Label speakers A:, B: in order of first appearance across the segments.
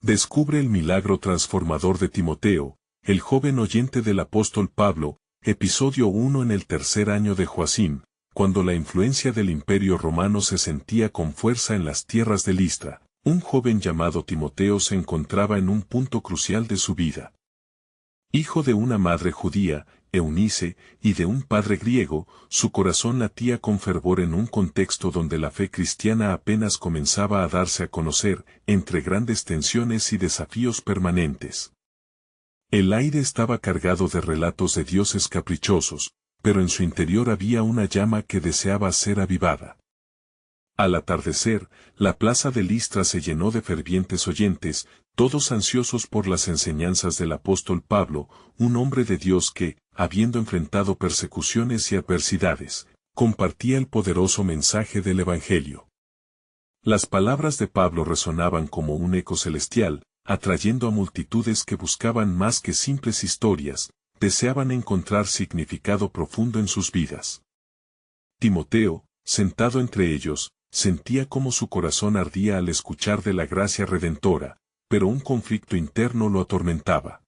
A: Descubre el milagro transformador de Timoteo, el joven oyente del apóstol Pablo, episodio 1. En el tercer año de Joacim, cuando la influencia del Imperio Romano se sentía con fuerza en las tierras de Listra, un joven llamado Timoteo se encontraba en un punto crucial de su vida. Hijo de una madre judía, Eunice, y de un padre griego, su corazón latía con fervor en un contexto donde la fe cristiana apenas comenzaba a darse a conocer, entre grandes tensiones y desafíos permanentes. El aire estaba cargado de relatos de dioses caprichosos, pero en su interior había una llama que deseaba ser avivada. Al atardecer, la plaza de Listra se llenó de fervientes oyentes, todos ansiosos por las enseñanzas del apóstol Pablo, un hombre de Dios que, habiendo enfrentado persecuciones y adversidades, compartía el poderoso mensaje del Evangelio. Las palabras de Pablo resonaban como un eco celestial, atrayendo a multitudes que buscaban más que simples historias, deseaban encontrar significado profundo en sus vidas. Timoteo, sentado entre ellos, sentía cómo su corazón ardía al escuchar de la gracia redentora, pero un conflicto interno lo atormentaba.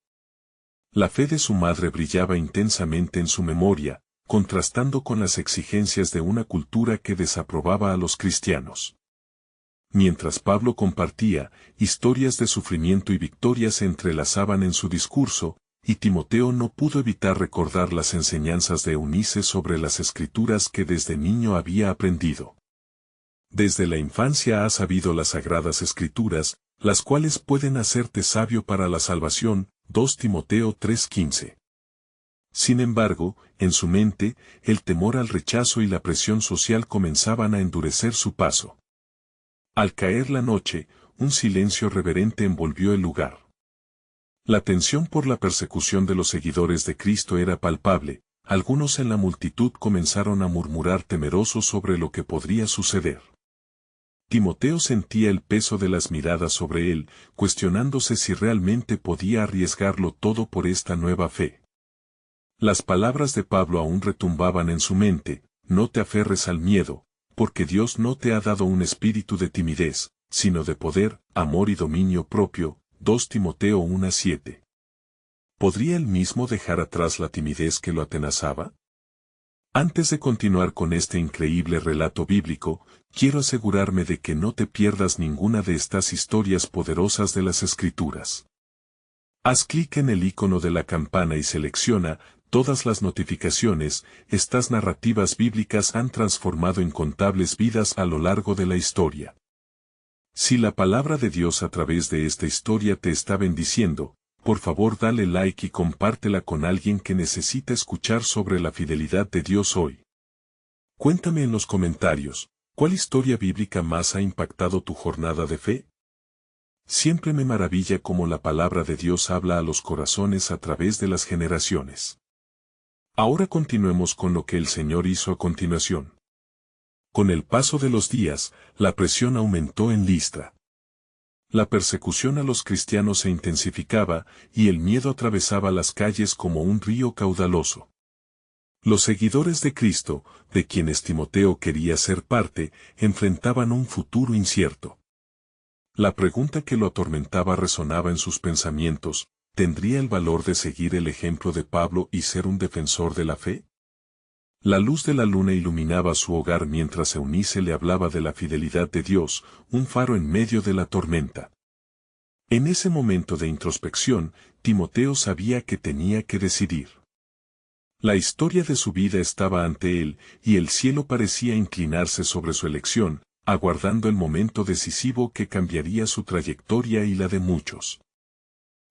A: La fe de su madre brillaba intensamente en su memoria, contrastando con las exigencias de una cultura que desaprobaba a los cristianos. Mientras Pablo compartía, historias de sufrimiento y victoria se entrelazaban en su discurso, y Timoteo no pudo evitar recordar las enseñanzas de Eunice sobre las escrituras que desde niño había aprendido. Desde la infancia has sabido las sagradas escrituras, las cuales pueden hacerte sabio para la salvación. 2 Timoteo 3:15. Sin embargo, en su mente, el temor al rechazo y la presión social comenzaban a endurecer su paso. Al caer la noche, un silencio reverente envolvió el lugar. La tensión por la persecución de los seguidores de Cristo era palpable, algunos en la multitud comenzaron a murmurar temerosos sobre lo que podría suceder. Timoteo sentía el peso de las miradas sobre él, cuestionándose si realmente podía arriesgarlo todo por esta nueva fe. Las palabras de Pablo aún retumbaban en su mente: no te aferres al miedo, porque Dios no te ha dado un espíritu de timidez, sino de poder, amor y dominio propio. 2 Timoteo 1:7. ¿Podría él mismo dejar atrás la timidez que lo atenazaba? Antes de continuar con este increíble relato bíblico, quiero asegurarme de que no te pierdas ninguna de estas historias poderosas de las Escrituras. Haz clic en el icono de la campana y selecciona todas las notificaciones. Estas narrativas bíblicas han transformado incontables vidas a lo largo de la historia. Si la palabra de Dios a través de esta historia te está bendiciendo, por favor dale like y compártela con alguien que necesita escuchar sobre la fidelidad de Dios hoy. Cuéntame en los comentarios, ¿cuál historia bíblica más ha impactado tu jornada de fe? Siempre me maravilla cómo la palabra de Dios habla a los corazones a través de las generaciones. Ahora continuemos con lo que el Señor hizo a continuación. Con el paso de los días, la presión aumentó en Listra. La persecución a los cristianos se intensificaba, y el miedo atravesaba las calles como un río caudaloso. Los seguidores de Cristo, de quienes Timoteo quería ser parte, enfrentaban un futuro incierto. La pregunta que lo atormentaba resonaba en sus pensamientos: ¿tendría el valor de seguir el ejemplo de Pablo y ser un defensor de la fe? La luz de la luna iluminaba su hogar mientras Eunice le hablaba de la fidelidad de Dios, un faro en medio de la tormenta. En ese momento de introspección, Timoteo sabía que tenía que decidir. La historia de su vida estaba ante él, y el cielo parecía inclinarse sobre su elección, aguardando el momento decisivo que cambiaría su trayectoria y la de muchos.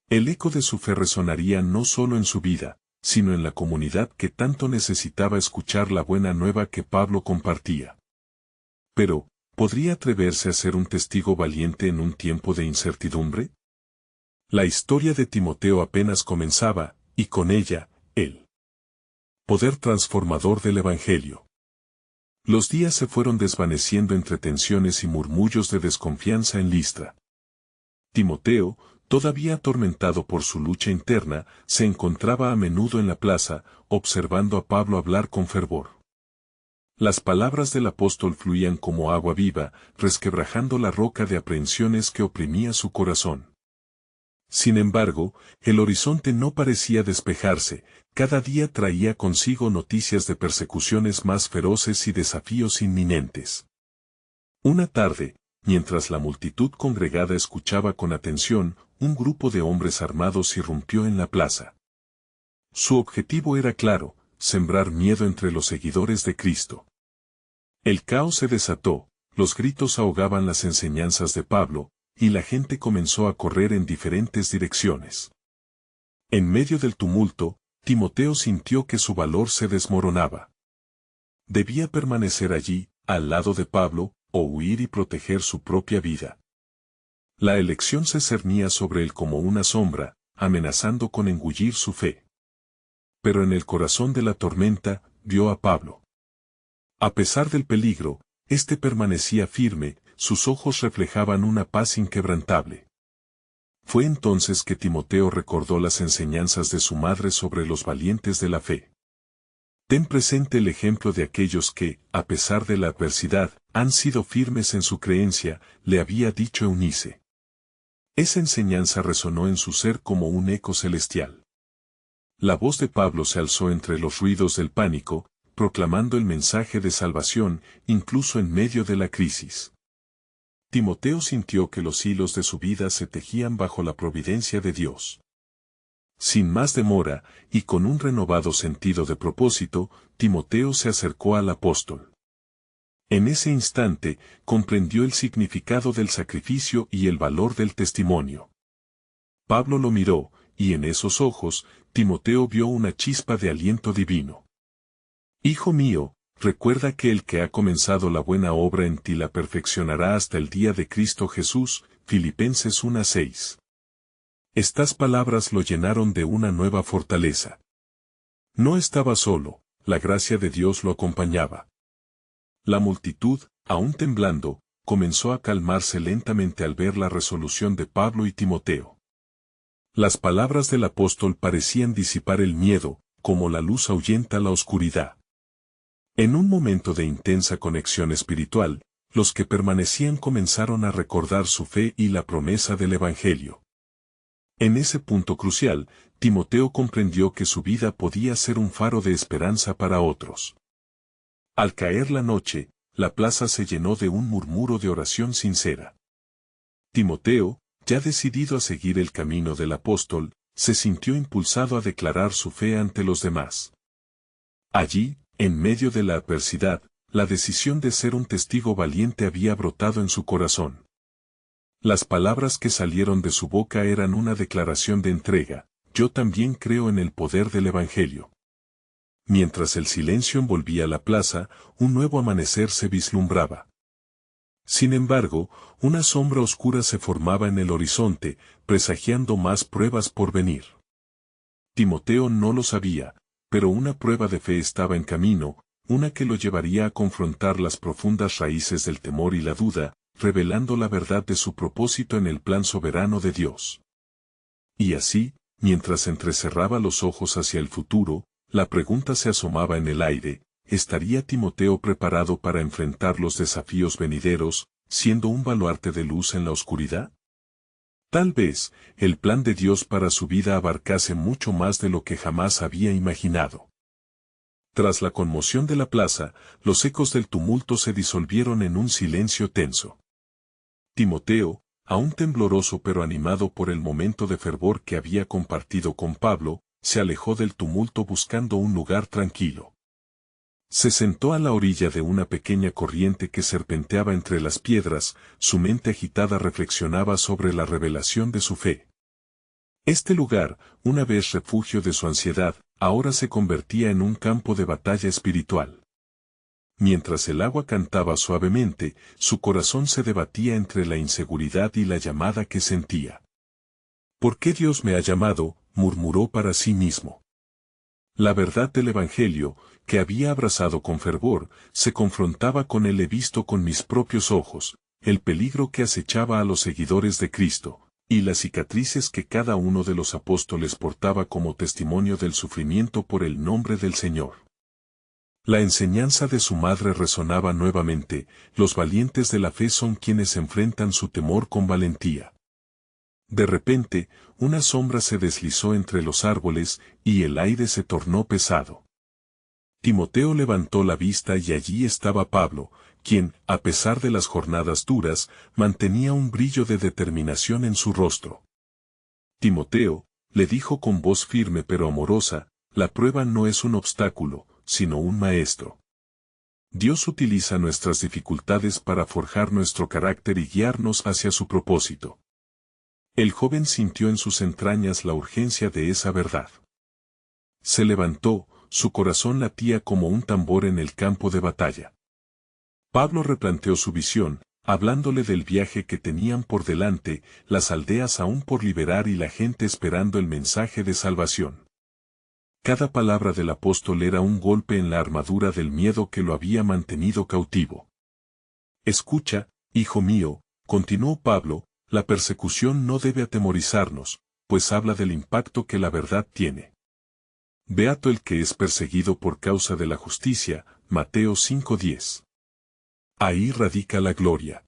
A: El eco de su fe resonaría no solo en su vida, sino en la comunidad que tanto necesitaba escuchar la buena nueva que Pablo compartía. Pero, ¿podría atreverse a ser un testigo valiente en un tiempo de incertidumbre? La historia de Timoteo apenas comenzaba, y con ella, el poder transformador del Evangelio. Los días se fueron desvaneciendo entre tensiones y murmullos de desconfianza en Listra. Timoteo, todavía atormentado por su lucha interna, se encontraba a menudo en la plaza, observando a Pablo hablar con fervor. Las palabras del apóstol fluían como agua viva, resquebrajando la roca de aprehensiones que oprimía su corazón. Sin embargo, el horizonte no parecía despejarse, cada día traía consigo noticias de persecuciones más feroces y desafíos inminentes. Una tarde, mientras la multitud congregada escuchaba con atención, un grupo de hombres armados irrumpió en la plaza. Su objetivo era claro: sembrar miedo entre los seguidores de Cristo. El caos se desató, los gritos ahogaban las enseñanzas de Pablo, y la gente comenzó a correr en diferentes direcciones. En medio del tumulto, Timoteo sintió que su valor se desmoronaba. Debía permanecer allí, al lado de Pablo, o huir y proteger su propia vida. La elección se cernía sobre él como una sombra, amenazando con engullir su fe. Pero en el corazón de la tormenta, vio a Pablo. A pesar del peligro, éste permanecía firme, sus ojos reflejaban una paz inquebrantable. Fue entonces que Timoteo recordó las enseñanzas de su madre sobre los valientes de la fe. Ten presente el ejemplo de aquellos que, a pesar de la adversidad, han sido firmes en su creencia, le había dicho Eunice. Esa enseñanza resonó en su ser como un eco celestial. La voz de Pablo se alzó entre los ruidos del pánico, proclamando el mensaje de salvación, incluso en medio de la crisis. Timoteo sintió que los hilos de su vida se tejían bajo la providencia de Dios. Sin más demora, y con un renovado sentido de propósito, Timoteo se acercó al apóstol. En ese instante, comprendió el significado del sacrificio y el valor del testimonio. Pablo lo miró, y en esos ojos, Timoteo vio una chispa de aliento divino. Hijo mío, recuerda que el que ha comenzado la buena obra en ti la perfeccionará hasta el día de Cristo Jesús. Filipenses 1:6. Estas palabras lo llenaron de una nueva fortaleza. No estaba solo, la gracia de Dios lo acompañaba. La multitud, aún temblando, comenzó a calmarse lentamente al ver la resolución de Pablo y Timoteo. Las palabras del apóstol parecían disipar el miedo, como la luz ahuyenta la oscuridad. En un momento de intensa conexión espiritual, los que permanecían comenzaron a recordar su fe y la promesa del Evangelio. En ese punto crucial, Timoteo comprendió que su vida podía ser un faro de esperanza para otros. Al caer la noche, la plaza se llenó de un murmuro de oración sincera. Timoteo, ya decidido a seguir el camino del apóstol, se sintió impulsado a declarar su fe ante los demás. Allí, en medio de la adversidad, la decisión de ser un testigo valiente había brotado en su corazón. Las palabras que salieron de su boca eran una declaración de entrega: yo también creo en el poder del Evangelio. Mientras el silencio envolvía la plaza, un nuevo amanecer se vislumbraba. Sin embargo, una sombra oscura se formaba en el horizonte, presagiando más pruebas por venir. Timoteo no lo sabía, pero una prueba de fe estaba en camino, una que lo llevaría a confrontar las profundas raíces del temor y la duda, revelando la verdad de su propósito en el plan soberano de Dios. Y así, mientras entrecerraba los ojos hacia el futuro, la pregunta se asomaba en el aire: ¿estaría Timoteo preparado para enfrentar los desafíos venideros, siendo un baluarte de luz en la oscuridad? Tal vez, el plan de Dios para su vida abarcase mucho más de lo que jamás había imaginado. Tras la conmoción de la plaza, los ecos del tumulto se disolvieron en un silencio tenso. Timoteo, aún tembloroso pero animado por el momento de fervor que había compartido con Pablo, se alejó del tumulto buscando un lugar tranquilo. Se sentó a la orilla de una pequeña corriente que serpenteaba entre las piedras, su mente agitada reflexionaba sobre la revelación de su fe. Este lugar, una vez refugio de su ansiedad, ahora se convertía en un campo de batalla espiritual. Mientras el agua cantaba suavemente, su corazón se debatía entre la inseguridad y la llamada que sentía. ¿Por qué Dios me ha llamado?, murmuró para sí mismo. La verdad del Evangelio, que había abrazado con fervor, se confrontaba con el he visto con mis propios ojos, el peligro que acechaba a los seguidores de Cristo, y las cicatrices que cada uno de los apóstoles portaba como testimonio del sufrimiento por el nombre del Señor. La enseñanza de su madre resonaba nuevamente: los valientes de la fe son quienes enfrentan su temor con valentía. De repente, una sombra se deslizó entre los árboles, y el aire se tornó pesado. Timoteo levantó la vista y allí estaba Pablo, quien, a pesar de las jornadas duras, mantenía un brillo de determinación en su rostro. Timoteo, le dijo con voz firme pero amorosa, la prueba no es un obstáculo, sino un maestro. Dios utiliza nuestras dificultades para forjar nuestro carácter y guiarnos hacia su propósito. El joven sintió en sus entrañas la urgencia de esa verdad. Se levantó, su corazón latía como un tambor en el campo de batalla. Pablo replanteó su visión, hablándole del viaje que tenían por delante, las aldeas aún por liberar y la gente esperando el mensaje de salvación. Cada palabra del apóstol era un golpe en la armadura del miedo que lo había mantenido cautivo. Escucha, hijo mío, continuó Pablo, la persecución no debe atemorizarnos, pues habla del impacto que la verdad tiene. Beato el que es perseguido por causa de la justicia, Mateo 5:10. Ahí radica la gloria.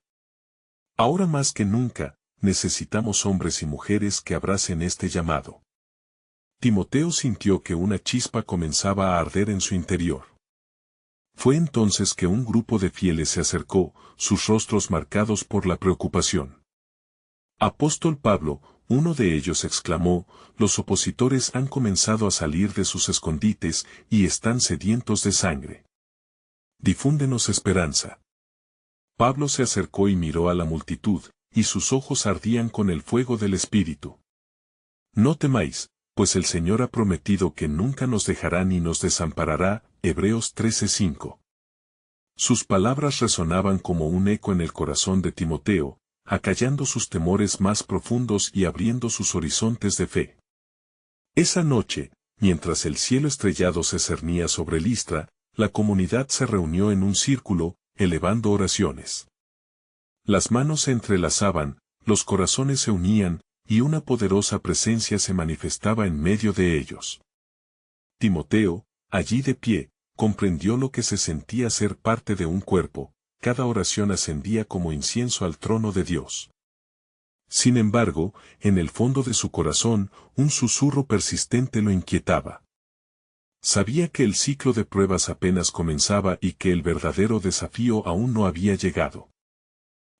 A: Ahora más que nunca, necesitamos hombres y mujeres que abracen este llamado. Timoteo sintió que una chispa comenzaba a arder en su interior. Fue entonces que un grupo de fieles se acercó, sus rostros marcados por la preocupación. Apóstol Pablo, uno de ellos exclamó, los opositores han comenzado a salir de sus escondites y están sedientos de sangre. Difúndenos esperanza. Pablo se acercó y miró a la multitud, y sus ojos ardían con el fuego del Espíritu. No temáis, pues el Señor ha prometido que nunca nos dejará ni nos desamparará, Hebreos 13:5. Sus palabras resonaban como un eco en el corazón de Timoteo, acallando sus temores más profundos y abriendo sus horizontes de fe. Esa noche, mientras el cielo estrellado se cernía sobre Listra, la comunidad se reunió en un círculo, elevando oraciones. Las manos se entrelazaban, los corazones se unían, y una poderosa presencia se manifestaba en medio de ellos. Timoteo, allí de pie, comprendió lo que se sentía ser parte de un cuerpo, cada oración ascendía como incienso al trono de Dios. Sin embargo, en el fondo de su corazón, un susurro persistente lo inquietaba. Sabía que el ciclo de pruebas apenas comenzaba y que el verdadero desafío aún no había llegado.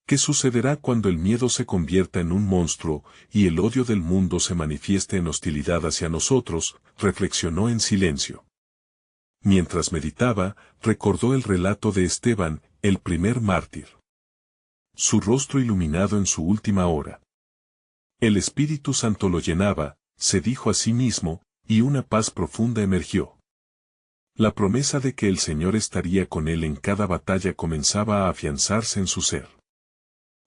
A: ¿Qué sucederá cuando el miedo se convierta en un monstruo y el odio del mundo se manifieste en hostilidad hacia nosotros?, reflexionó en silencio. Mientras meditaba, recordó el relato de Esteban, el primer mártir. Su rostro iluminado en su última hora. El Espíritu Santo lo llenaba, se dijo a sí mismo, y una paz profunda emergió. La promesa de que el Señor estaría con él en cada batalla comenzaba a afianzarse en su ser.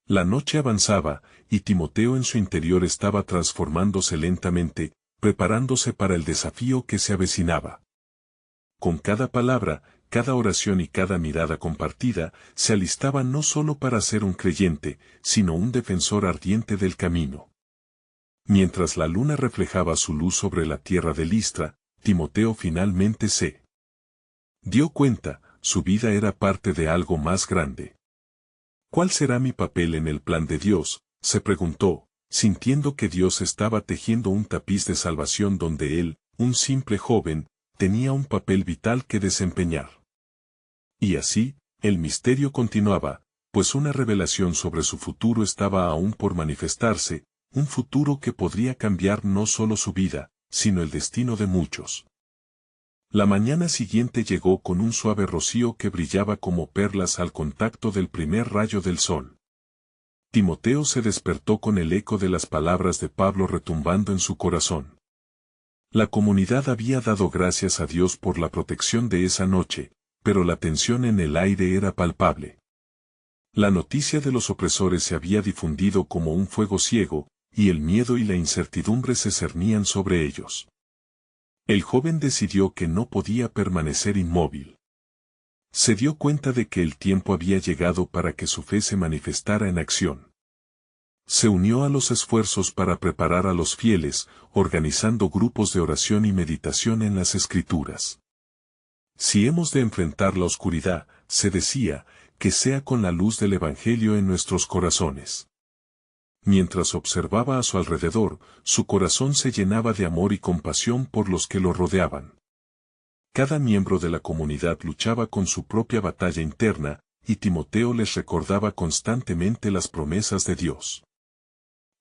A: La noche avanzaba, y Timoteo en su interior estaba transformándose lentamente, preparándose para el desafío que se avecinaba. Con cada palabra, cada oración y cada mirada compartida, se alistaba no solo para ser un creyente, sino un defensor ardiente del camino. Mientras la luna reflejaba su luz sobre la tierra de Listra, Timoteo finalmente se dio cuenta, su vida era parte de algo más grande. ¿Cuál será mi papel en el plan de Dios?, se preguntó, sintiendo que Dios estaba tejiendo un tapiz de salvación donde él, un simple joven, tenía un papel vital que desempeñar. Y así, el misterio continuaba, pues una revelación sobre su futuro estaba aún por manifestarse, un futuro que podría cambiar no solo su vida, sino el destino de muchos. La mañana siguiente llegó con un suave rocío que brillaba como perlas al contacto del primer rayo del sol. Timoteo se despertó con el eco de las palabras de Pablo retumbando en su corazón. La comunidad había dado gracias a Dios por la protección de esa noche, pero la tensión en el aire era palpable. La noticia de los opresores se había difundido como un fuego ciego, y el miedo y la incertidumbre se cernían sobre ellos. El joven decidió que no podía permanecer inmóvil. Se dio cuenta de que el tiempo había llegado para que su fe se manifestara en acción. Se unió a los esfuerzos para preparar a los fieles, organizando grupos de oración y meditación en las Escrituras. Si hemos de enfrentar la oscuridad, se decía, que sea con la luz del Evangelio en nuestros corazones. Mientras observaba a su alrededor, su corazón se llenaba de amor y compasión por los que lo rodeaban. Cada miembro de la comunidad luchaba con su propia batalla interna, y Timoteo les recordaba constantemente las promesas de Dios.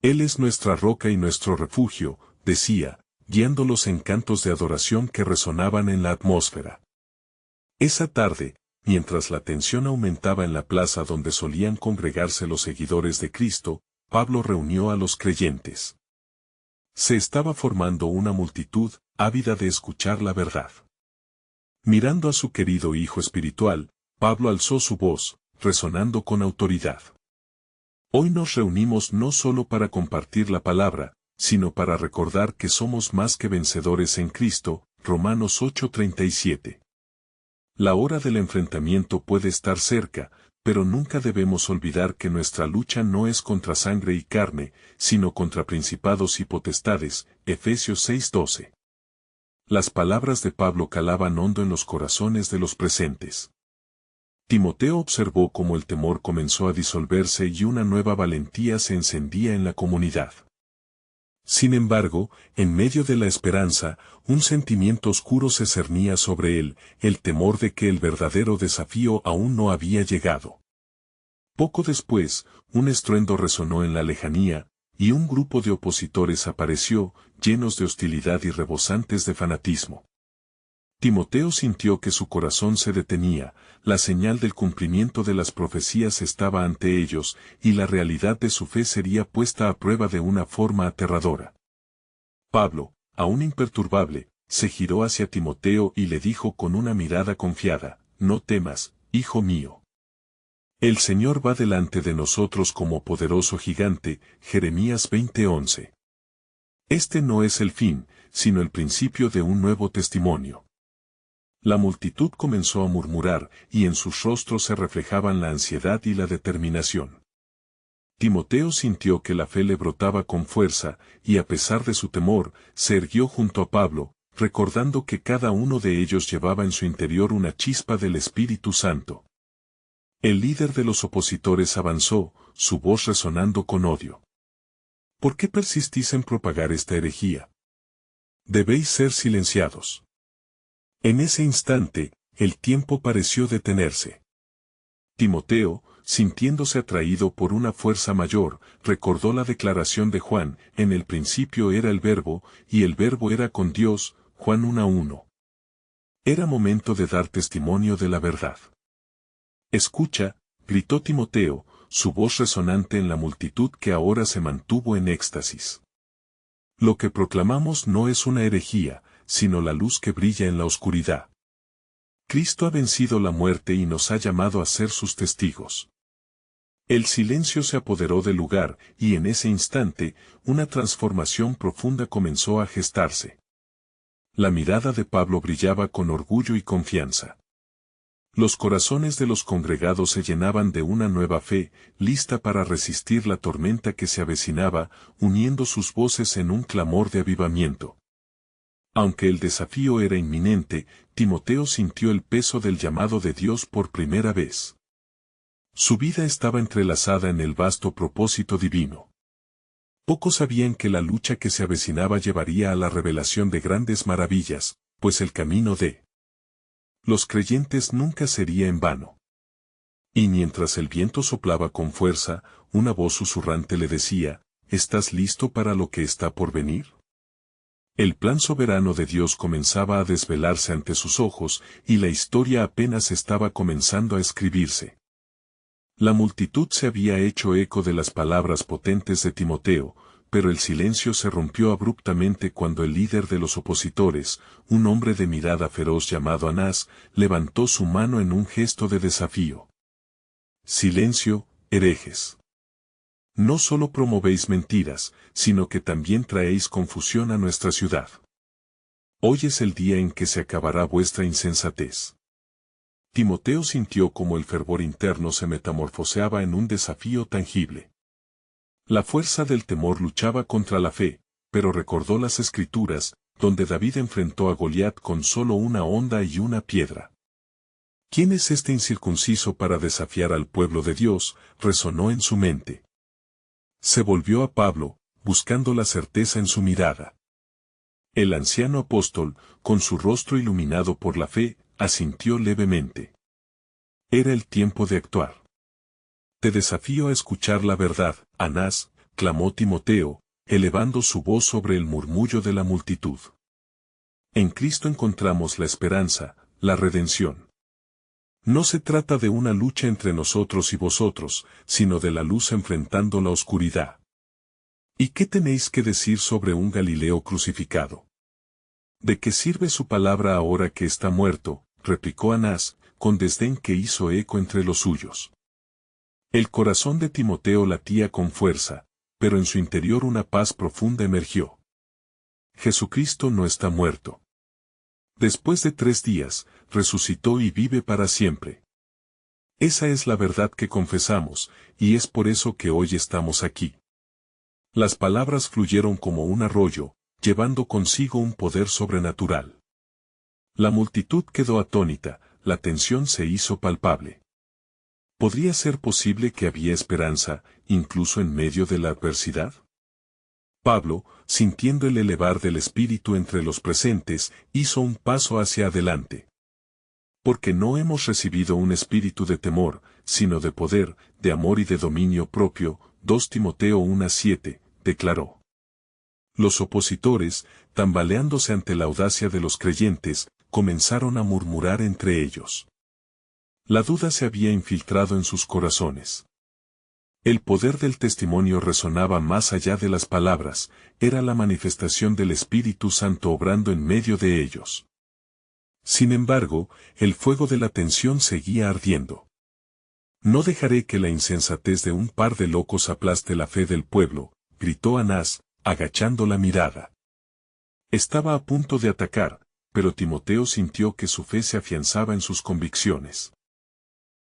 A: Él es nuestra roca y nuestro refugio, decía, guiándolos en cantos de adoración que resonaban en la atmósfera. Esa tarde, mientras la tensión aumentaba en la plaza donde solían congregarse los seguidores de Cristo, Pablo reunió a los creyentes. Se estaba formando una multitud, ávida de escuchar la verdad. Mirando a su querido hijo espiritual, Pablo alzó su voz, resonando con autoridad. Hoy nos reunimos no solo para compartir la palabra, sino para recordar que somos más que vencedores en Cristo, Romanos 8:37. La hora del enfrentamiento puede estar cerca, pero nunca debemos olvidar que nuestra lucha no es contra sangre y carne, sino contra principados y potestades, Efesios 6:12. Las palabras de Pablo calaban hondo en los corazones de los presentes. Timoteo observó cómo el temor comenzó a disolverse y una nueva valentía se encendía en la comunidad. Sin embargo, en medio de la esperanza, un sentimiento oscuro se cernía sobre él, el temor de que el verdadero desafío aún no había llegado. Poco después, un estruendo resonó en la lejanía, y un grupo de opositores apareció, llenos de hostilidad y rebosantes de fanatismo. Timoteo sintió que su corazón se detenía, la señal del cumplimiento de las profecías estaba ante ellos, y la realidad de su fe sería puesta a prueba de una forma aterradora. Pablo, aún imperturbable, se giró hacia Timoteo y le dijo con una mirada confiada, «No temas, hijo mío. El Señor va delante de nosotros como poderoso gigante», Jeremías 20:11. Este no es el fin, sino el principio de un nuevo testimonio. La multitud comenzó a murmurar, y en sus rostros se reflejaban la ansiedad y la determinación. Timoteo sintió que la fe le brotaba con fuerza, y a pesar de su temor, se erguió junto a Pablo, recordando que cada uno de ellos llevaba en su interior una chispa del Espíritu Santo. El líder de los opositores avanzó, su voz resonando con odio. ¿Por qué persistís en propagar esta herejía? Debéis ser silenciados. En ese instante, el tiempo pareció detenerse. Timoteo, sintiéndose atraído por una fuerza mayor, recordó la declaración de Juan, en el principio era el Verbo, y el Verbo era con Dios, Juan 1:1. Era momento de dar testimonio de la verdad. Escucha, gritó Timoteo, su voz resonante en la multitud que ahora se mantuvo en éxtasis. Lo que proclamamos no es una herejía, sino la luz que brilla en la oscuridad. Cristo ha vencido la muerte y nos ha llamado a ser sus testigos. El silencio se apoderó del lugar, y en ese instante, una transformación profunda comenzó a gestarse. La mirada de Pablo brillaba con orgullo y confianza. Los corazones de los congregados se llenaban de una nueva fe, lista para resistir la tormenta que se avecinaba, uniendo sus voces en un clamor de avivamiento. Aunque el desafío era inminente, Timoteo sintió el peso del llamado de Dios por primera vez. Su vida estaba entrelazada en el vasto propósito divino. Pocos sabían que la lucha que se avecinaba llevaría a la revelación de grandes maravillas, pues el camino de los creyentes nunca sería en vano. Y mientras el viento soplaba con fuerza, una voz susurrante le decía, ¿estás listo para lo que está por venir? El plan soberano de Dios comenzaba a desvelarse ante sus ojos, y la historia apenas estaba comenzando a escribirse. La multitud se había hecho eco de las palabras potentes de Timoteo, pero el silencio se rompió abruptamente cuando el líder de los opositores, un hombre de mirada feroz llamado Anás, levantó su mano en un gesto de desafío. Silencio, herejes. No solo promovéis mentiras, sino que también traéis confusión a nuestra ciudad. Hoy es el día en que se acabará vuestra insensatez. Timoteo sintió como el fervor interno se metamorfoseaba en un desafío tangible. La fuerza del temor luchaba contra la fe, pero recordó las Escrituras, donde David enfrentó a Goliat con solo una honda y una piedra. ¿Quién es este incircunciso para desafiar al pueblo de Dios?, resonó en su mente. Se volvió a Pablo, buscando la certeza en su mirada. El anciano apóstol, con su rostro iluminado por la fe, asintió levemente. Era el tiempo de actuar. Te desafío a escuchar la verdad, Anás, clamó Timoteo, elevando su voz sobre el murmullo de la multitud. En Cristo encontramos la esperanza, la redención. No se trata de una lucha entre nosotros y vosotros, sino de la luz enfrentando la oscuridad. ¿Y qué tenéis que decir sobre un Galileo crucificado? ¿De qué sirve su palabra ahora que está muerto?, replicó Anás, con desdén que hizo eco entre los suyos. El corazón de Timoteo latía con fuerza, pero en su interior una paz profunda emergió. Jesucristo no está muerto. Después de 3 días, resucitó y vive para siempre. Esa es la verdad que confesamos, y es por eso que hoy estamos aquí. Las palabras fluyeron como un arroyo, llevando consigo un poder sobrenatural. La multitud quedó atónita, la tensión se hizo palpable. ¿Podría ser posible que había esperanza, incluso en medio de la adversidad? Pablo, sintiendo el elevar del espíritu entre los presentes, hizo un paso hacia adelante. Porque no hemos recibido un espíritu de temor, sino de poder, de amor y de dominio propio, 2 Timoteo 1:7, declaró. Los opositores, tambaleándose ante la audacia de los creyentes, comenzaron a murmurar entre ellos. La duda se había infiltrado en sus corazones. El poder del testimonio resonaba más allá de las palabras, era la manifestación del Espíritu Santo obrando en medio de ellos. Sin embargo, el fuego de la tensión seguía ardiendo. No dejaré que la insensatez de un par de locos aplaste la fe del pueblo, gritó Anás, agachando la mirada. Estaba a punto de atacar, pero Timoteo sintió que su fe se afianzaba en sus convicciones.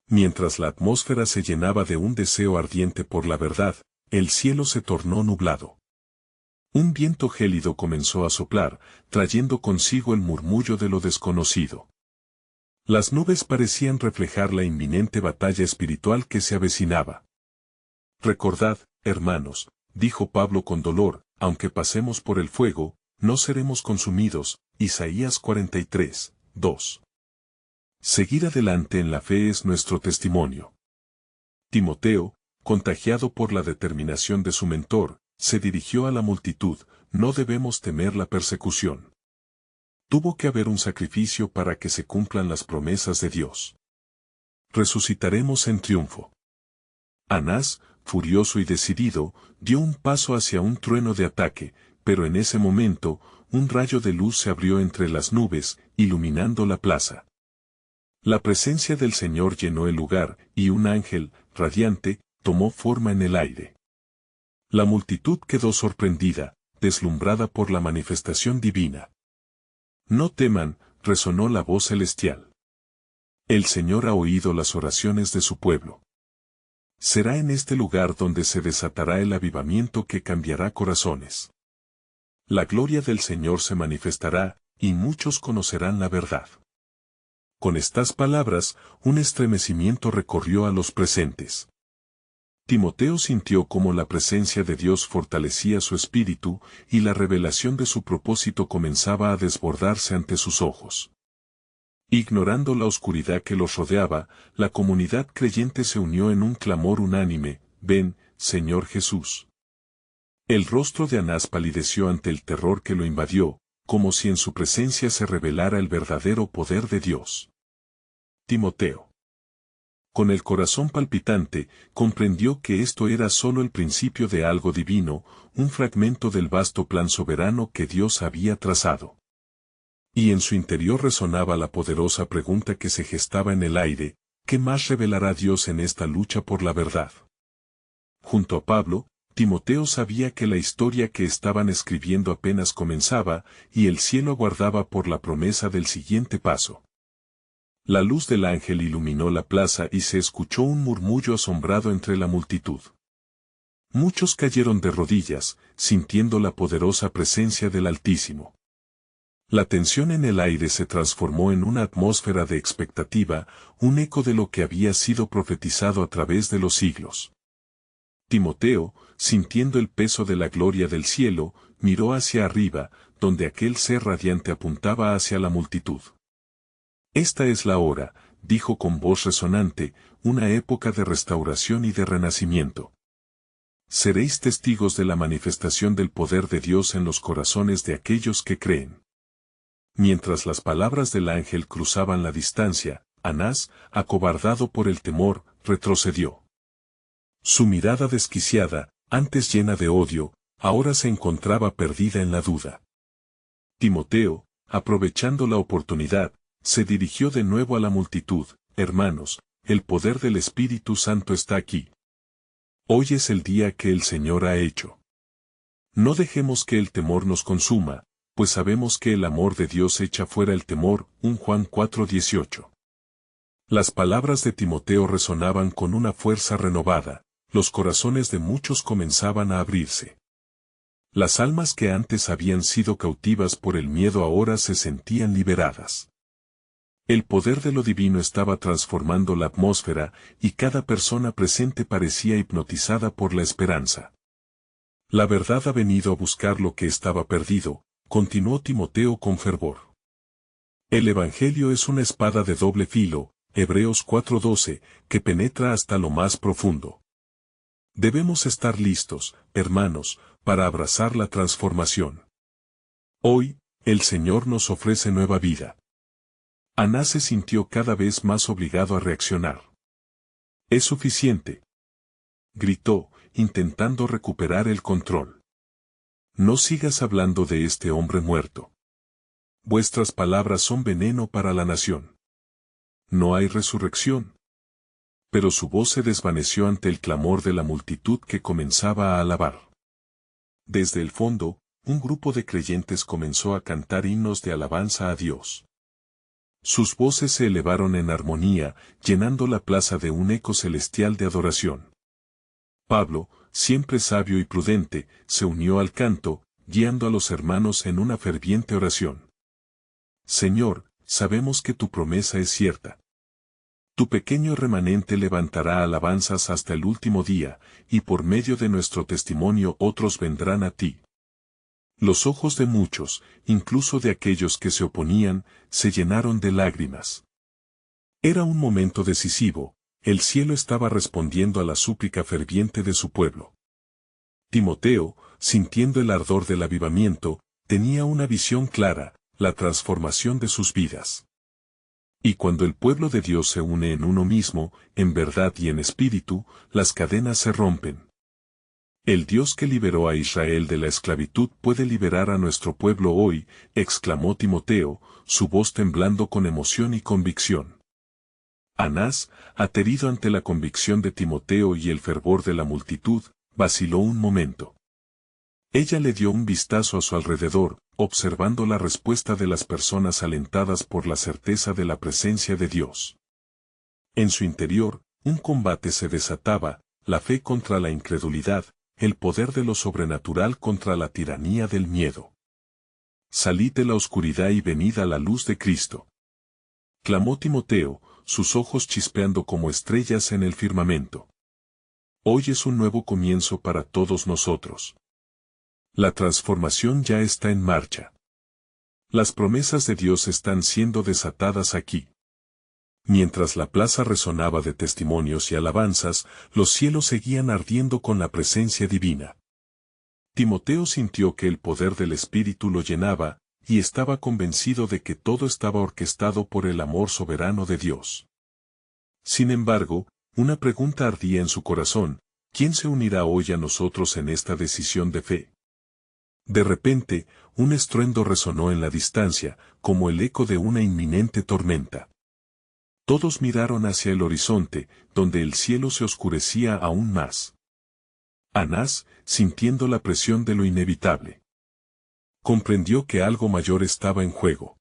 A: Mientras la atmósfera se llenaba de un deseo ardiente por la verdad, el cielo se tornó nublado. Un viento gélido comenzó a soplar, trayendo consigo el murmullo de lo desconocido. Las nubes parecían reflejar la inminente batalla espiritual que se avecinaba. Recordad, hermanos, dijo Pablo con dolor, aunque pasemos por el fuego, no seremos consumidos, Isaías 43, 2. Seguir adelante en la fe es nuestro testimonio. Timoteo, contagiado por la determinación de su mentor, se dirigió a la multitud, no debemos temer la persecución. Tuvo que haber un sacrificio para que se cumplan las promesas de Dios. Resucitaremos en triunfo. Anás, furioso y decidido, dio un paso hacia un trueno de ataque, pero en ese momento, un rayo de luz se abrió entre las nubes, iluminando la plaza. La presencia del Señor llenó el lugar, y un ángel, radiante, tomó forma en el aire. La multitud quedó sorprendida, deslumbrada por la manifestación divina. No teman, resonó la voz celestial. El Señor ha oído las oraciones de su pueblo. Será en este lugar donde se desatará el avivamiento que cambiará corazones. La gloria del Señor se manifestará, y muchos conocerán la verdad. Con estas palabras, un estremecimiento recorrió a los presentes. Timoteo sintió cómo la presencia de Dios fortalecía su espíritu, y la revelación de su propósito comenzaba a desbordarse ante sus ojos. Ignorando la oscuridad que los rodeaba, la comunidad creyente se unió en un clamor unánime: «Ven, Señor Jesús». El rostro de Anás palideció ante el terror que lo invadió, como si en su presencia se revelara el verdadero poder de Dios. Timoteo, con el corazón palpitante, comprendió que esto era solo el principio de algo divino, un fragmento del vasto plan soberano que Dios había trazado. Y en su interior resonaba la poderosa pregunta que se gestaba en el aire: ¿qué más revelará Dios en esta lucha por la verdad? Junto a Pablo, Timoteo sabía que la historia que estaban escribiendo apenas comenzaba, y el cielo aguardaba por la promesa del siguiente paso. La luz del ángel iluminó la plaza y se escuchó un murmullo asombrado entre la multitud. Muchos cayeron de rodillas, sintiendo la poderosa presencia del Altísimo. La tensión en el aire se transformó en una atmósfera de expectativa, un eco de lo que había sido profetizado a través de los siglos. Timoteo, sintiendo el peso de la gloria del cielo, miró hacia arriba, donde aquel ser radiante apuntaba hacia la multitud. Esta es la hora, dijo con voz resonante, una época de restauración y de renacimiento. Seréis testigos de la manifestación del poder de Dios en los corazones de aquellos que creen. Mientras las palabras del ángel cruzaban la distancia, Anás, acobardado por el temor, retrocedió. Su mirada desquiciada, antes llena de odio, ahora se encontraba perdida en la duda. Timoteo, aprovechando la oportunidad, se dirigió de nuevo a la multitud. Hermanos, el poder del Espíritu Santo está aquí. Hoy es el día que el Señor ha hecho. No dejemos que el temor nos consuma, pues sabemos que el amor de Dios echa fuera el temor. 1 Juan 4:18. Las palabras de Timoteo resonaban con una fuerza renovada, los corazones de muchos comenzaban a abrirse. Las almas que antes habían sido cautivas por el miedo ahora se sentían liberadas. El poder de lo divino estaba transformando la atmósfera, y cada persona presente parecía hipnotizada por la esperanza. La verdad ha venido a buscar lo que estaba perdido, continuó Timoteo con fervor. El Evangelio es una espada de doble filo, Hebreos 4:12, que penetra hasta lo más profundo. Debemos estar listos, hermanos, para abrazar la transformación. Hoy, el Señor nos ofrece nueva vida. Anás se sintió cada vez más obligado a reaccionar. «Es suficiente», gritó, intentando recuperar el control. «No sigas hablando de este hombre muerto. Vuestras palabras son veneno para la nación. No hay resurrección». Pero su voz se desvaneció ante el clamor de la multitud que comenzaba a alabar. Desde el fondo, un grupo de creyentes comenzó a cantar himnos de alabanza a Dios. Sus voces se elevaron en armonía, llenando la plaza de un eco celestial de adoración. Pablo, siempre sabio y prudente, se unió al canto, guiando a los hermanos en una ferviente oración. Señor, sabemos que tu promesa es cierta. Tu pequeño remanente levantará alabanzas hasta el último día, y por medio de nuestro testimonio otros vendrán a ti. Los ojos de muchos, incluso de aquellos que se oponían, se llenaron de lágrimas. Era un momento decisivo, el cielo estaba respondiendo a la súplica ferviente de su pueblo. Timoteo, sintiendo el ardor del avivamiento, tenía una visión clara, la transformación de sus vidas. Y cuando el pueblo de Dios se une en uno mismo, en verdad y en espíritu, las cadenas se rompen. El Dios que liberó a Israel de la esclavitud puede liberar a nuestro pueblo hoy, exclamó Timoteo, su voz temblando con emoción y convicción. Anás, aterido ante la convicción de Timoteo y el fervor de la multitud, vaciló un momento. Ella le dio un vistazo a su alrededor, observando la respuesta de las personas alentadas por la certeza de la presencia de Dios. En su interior, un combate se desataba, la fe contra la incredulidad, el poder de lo sobrenatural contra la tiranía del miedo. Salid de la oscuridad y venid a la luz de Cristo. Clamó Timoteo, sus ojos chispeando como estrellas en el firmamento. Hoy es un nuevo comienzo para todos nosotros. La transformación ya está en marcha. Las promesas de Dios están siendo desatadas aquí. Mientras la plaza resonaba de testimonios y alabanzas, los cielos seguían ardiendo con la presencia divina. Timoteo sintió que el poder del Espíritu lo llenaba, y estaba convencido de que todo estaba orquestado por el amor soberano de Dios. Sin embargo, una pregunta ardía en su corazón: ¿quién se unirá hoy a nosotros en esta decisión de fe? De repente, un estruendo resonó en la distancia, como el eco de una inminente tormenta. Todos miraron hacia el horizonte, donde el cielo se oscurecía aún más. Anás, sintiendo la presión de lo inevitable, comprendió que algo mayor estaba en juego.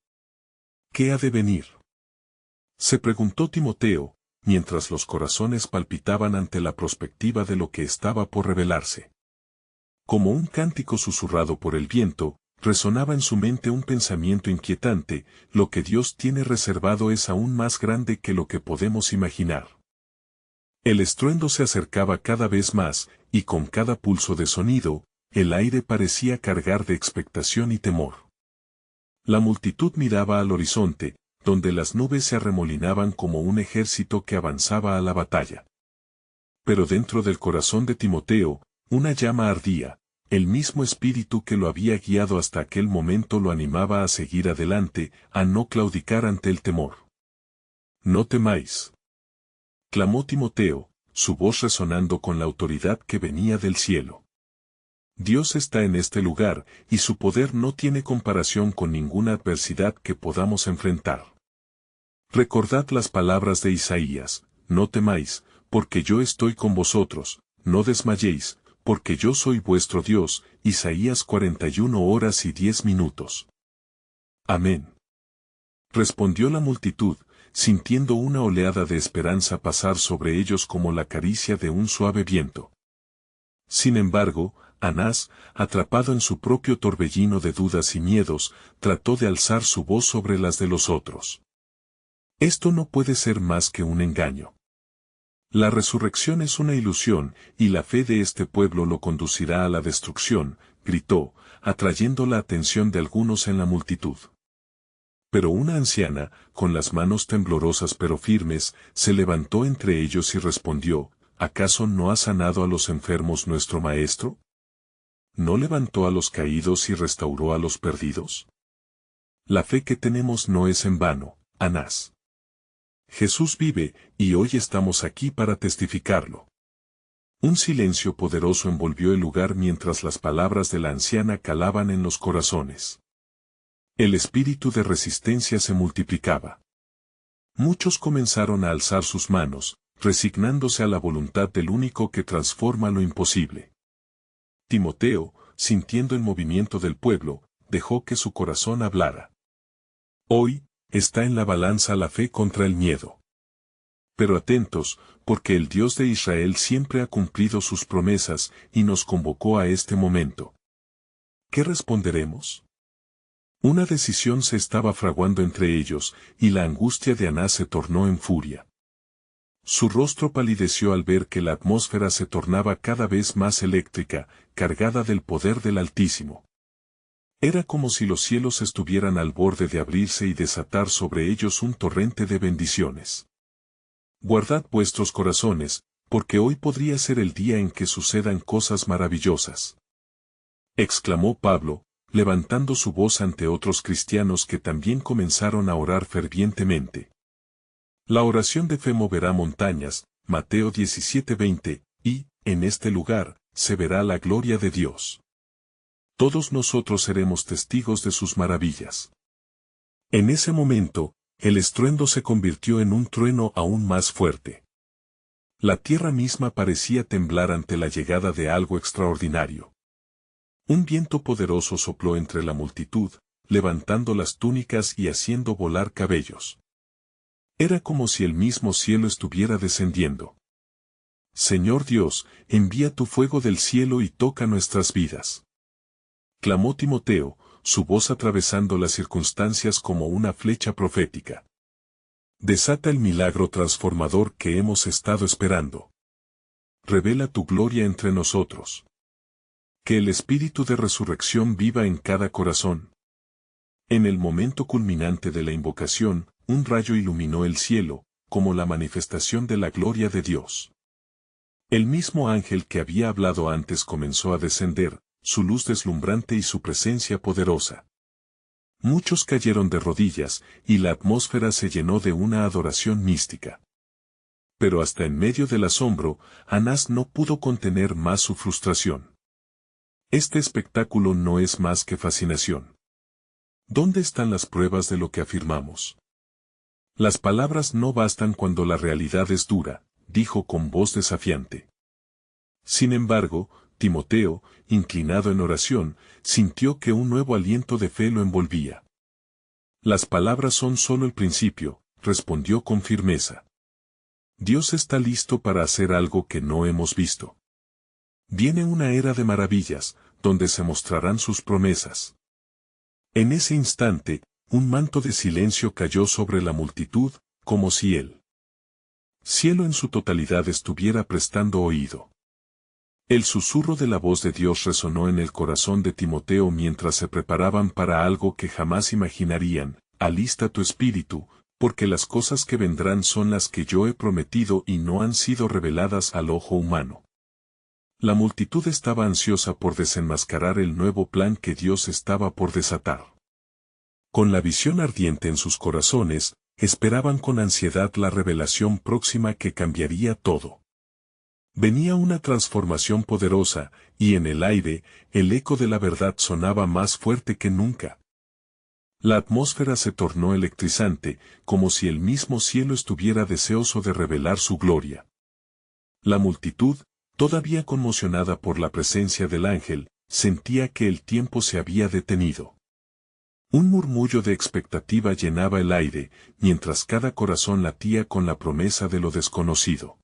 A: ¿Qué ha de venir?, se preguntó Timoteo, mientras los corazones palpitaban ante la perspectiva de lo que estaba por revelarse. Como un cántico susurrado por el viento, resonaba en su mente un pensamiento inquietante: lo que Dios tiene reservado es aún más grande que lo que podemos imaginar. El estruendo se acercaba cada vez más, y con cada pulso de sonido, el aire parecía cargar de expectación y temor. La multitud miraba al horizonte, donde las nubes se arremolinaban como un ejército que avanzaba a la batalla. Pero dentro del corazón de Timoteo, una llama ardía, el mismo espíritu que lo había guiado hasta aquel momento lo animaba a seguir adelante, a no claudicar ante el temor. «No temáis», clamó Timoteo, su voz resonando con la autoridad que venía del cielo. Dios está en este lugar, y su poder no tiene comparación con ninguna adversidad que podamos enfrentar. Recordad las palabras de Isaías: «No temáis, porque yo estoy con vosotros, no desmayéis, porque yo soy vuestro Dios». Isaías 41:10. Amén. Respondió la multitud, sintiendo una oleada de esperanza pasar sobre ellos como la caricia de un suave viento. Sin embargo, Anás, atrapado en su propio torbellino de dudas y miedos, trató de alzar su voz sobre las de los otros. Esto no puede ser más que un engaño. La resurrección es una ilusión, y la fe de este pueblo lo conducirá a la destrucción, gritó, atrayendo la atención de algunos en la multitud. Pero una anciana, con las manos temblorosas pero firmes, se levantó entre ellos y respondió: ¿acaso no ha sanado a los enfermos nuestro Maestro? ¿No levantó a los caídos y restauró a los perdidos? La fe que tenemos no es en vano, Anás. Jesús vive, y hoy estamos aquí para testificarlo. Un silencio poderoso envolvió el lugar mientras las palabras de la anciana calaban en los corazones. El espíritu de resistencia se multiplicaba. Muchos comenzaron a alzar sus manos, resignándose a la voluntad del único que transforma lo imposible. Timoteo, sintiendo el movimiento del pueblo, dejó que su corazón hablara. Hoy, está en la balanza la fe contra el miedo. Pero atentos, porque el Dios de Israel siempre ha cumplido sus promesas y nos convocó a este momento. ¿Qué responderemos? Una decisión se estaba fraguando entre ellos, y la angustia de Anás se tornó en furia. Su rostro palideció al ver que la atmósfera se tornaba cada vez más eléctrica, cargada del poder del Altísimo. Era como si los cielos estuvieran al borde de abrirse y desatar sobre ellos un torrente de bendiciones. Guardad vuestros corazones, porque hoy podría ser el día en que sucedan cosas maravillosas. Exclamó Pablo, levantando su voz ante otros cristianos que también comenzaron a orar fervientemente. La oración de fe moverá montañas, Mateo 17:20, y, en este lugar, se verá la gloria de Dios. Todos nosotros seremos testigos de sus maravillas. En ese momento, el estruendo se convirtió en un trueno aún más fuerte. La tierra misma parecía temblar ante la llegada de algo extraordinario. Un viento poderoso sopló entre la multitud, levantando las túnicas y haciendo volar cabellos. Era como si el mismo cielo estuviera descendiendo. Señor Dios, envía tu fuego del cielo y toca nuestras vidas. Clamó Timoteo, su voz atravesando las circunstancias como una flecha profética. Desata el milagro transformador que hemos estado esperando. Revela tu gloria entre nosotros. Que el espíritu de resurrección viva en cada corazón. En el momento culminante de la invocación, un rayo iluminó el cielo, como la manifestación de la gloria de Dios. El mismo ángel que había hablado antes comenzó a descender, su luz deslumbrante y su presencia poderosa. Muchos cayeron de rodillas, y la atmósfera se llenó de una adoración mística. Pero hasta en medio del asombro, Anás no pudo contener más su frustración. Este espectáculo no es más que fascinación. ¿Dónde están las pruebas de lo que afirmamos? Las palabras no bastan cuando la realidad es dura, dijo con voz desafiante. Sin embargo, Timoteo, inclinado en oración, sintió que un nuevo aliento de fe lo envolvía. Las palabras son solo el principio, respondió con firmeza. Dios está listo para hacer algo que no hemos visto. Viene una era de maravillas, donde se mostrarán sus promesas. En ese instante, un manto de silencio cayó sobre la multitud, como si el cielo en su totalidad estuviera prestando oído. El susurro de la voz de Dios resonó en el corazón de Timoteo mientras se preparaban para algo que jamás imaginarían: alista tu espíritu, porque las cosas que vendrán son las que yo he prometido y no han sido reveladas al ojo humano. La multitud estaba ansiosa por desenmascarar el nuevo plan que Dios estaba por desatar. Con la visión ardiente en sus corazones, esperaban con ansiedad la revelación próxima que cambiaría todo. Venía una transformación poderosa, y en el aire, el eco de la verdad sonaba más fuerte que nunca. La atmósfera se tornó electrizante, como si el mismo cielo estuviera deseoso de revelar su gloria. La multitud, todavía conmocionada por la presencia del ángel, sentía que el tiempo se había detenido. Un murmullo de expectativa llenaba el aire, mientras cada corazón latía con la promesa de lo desconocido.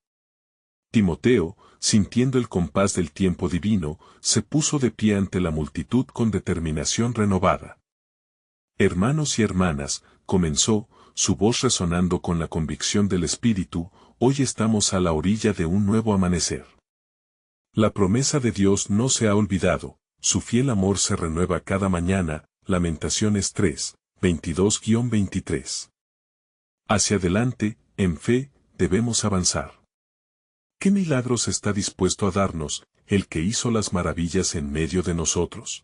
A: Timoteo, sintiendo el compás del tiempo divino, se puso de pie ante la multitud con determinación renovada. Hermanos y hermanas, comenzó, su voz resonando con la convicción del Espíritu, hoy estamos a la orilla de un nuevo amanecer. La promesa de Dios no se ha olvidado, su fiel amor se renueva cada mañana. Lamentaciones 3, 22-23. Hacia adelante, en fe, debemos avanzar. ¿Qué milagros está dispuesto a darnos, el que hizo las maravillas en medio de nosotros?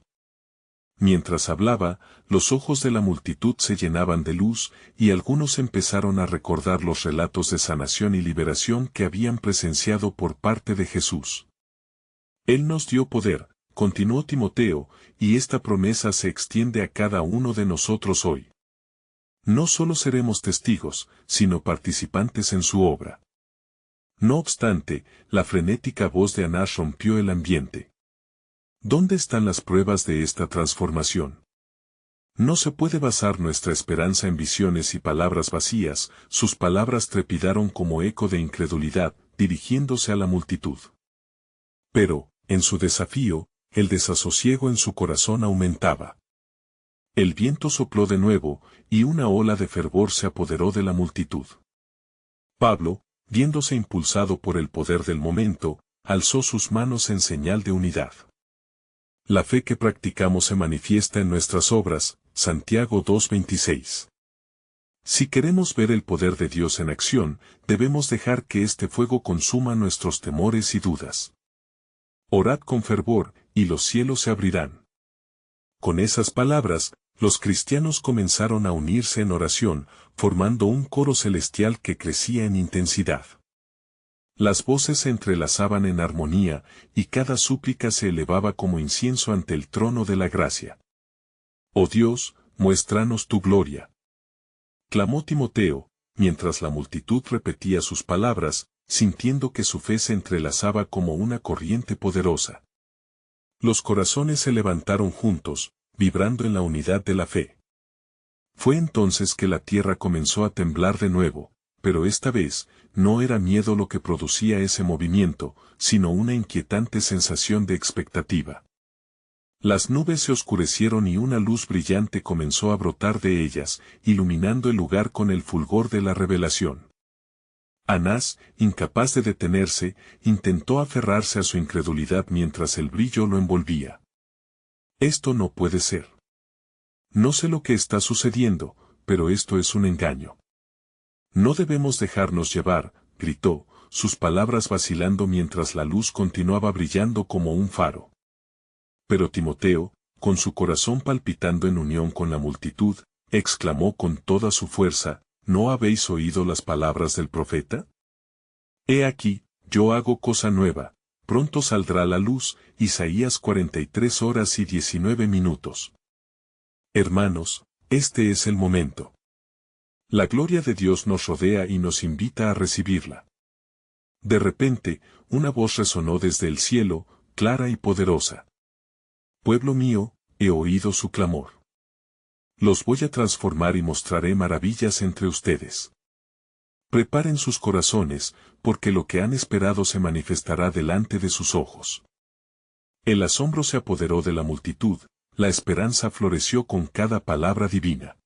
A: Mientras hablaba, los ojos de la multitud se llenaban de luz, y algunos empezaron a recordar los relatos de sanación y liberación que habían presenciado por parte de Jesús. Él nos dio poder, continuó Timoteo, y esta promesa se extiende a cada uno de nosotros hoy. No solo seremos testigos, sino participantes en su obra. No obstante, la frenética voz de Anás rompió el ambiente. ¿Dónde están las pruebas de esta transformación? No se puede basar nuestra esperanza en visiones y palabras vacías. Sus palabras trepidaron como eco de incredulidad, dirigiéndose a la multitud. Pero, en su desafío, el desasosiego en su corazón aumentaba. El viento sopló de nuevo, y una ola de fervor se apoderó de la multitud. Pablo, viéndose impulsado por el poder del momento, alzó sus manos en señal de unidad. La fe que practicamos se manifiesta en nuestras obras, Santiago 2:26. Si queremos ver el poder de Dios en acción, debemos dejar que este fuego consuma nuestros temores y dudas. Orad con fervor, y los cielos se abrirán. Con esas palabras, los cristianos comenzaron a unirse en oración, formando un coro celestial que crecía en intensidad. Las voces se entrelazaban en armonía, y cada súplica se elevaba como incienso ante el trono de la gracia. Oh Dios, muéstranos tu gloria. Clamó Timoteo, mientras la multitud repetía sus palabras, sintiendo que su fe se entrelazaba como una corriente poderosa. Los corazones se levantaron juntos, vibrando en la unidad de la fe. Fue entonces que la tierra comenzó a temblar de nuevo, pero esta vez, no era miedo lo que producía ese movimiento, sino una inquietante sensación de expectativa. Las nubes se oscurecieron y una luz brillante comenzó a brotar de ellas, iluminando el lugar con el fulgor de la revelación. Anás, incapaz de detenerse, intentó aferrarse a su incredulidad mientras el brillo lo envolvía. Esto no puede ser. No sé lo que está sucediendo, pero esto es un engaño. No debemos dejarnos llevar, gritó, sus palabras vacilando mientras la luz continuaba brillando como un faro. Pero Timoteo, con su corazón palpitando en unión con la multitud, exclamó con toda su fuerza, ¿no habéis oído las palabras del profeta? He aquí, yo hago cosa nueva, pronto saldrá la luz. Isaías 43:19. Hermanos, este es el momento. La gloria de Dios nos rodea y nos invita a recibirla. De repente, una voz resonó desde el cielo, clara y poderosa. Pueblo mío, he oído su clamor. Los voy a transformar y mostraré maravillas entre ustedes. Preparen sus corazones, porque lo que han esperado se manifestará delante de sus ojos. El asombro se apoderó de la multitud, la esperanza floreció con cada palabra divina.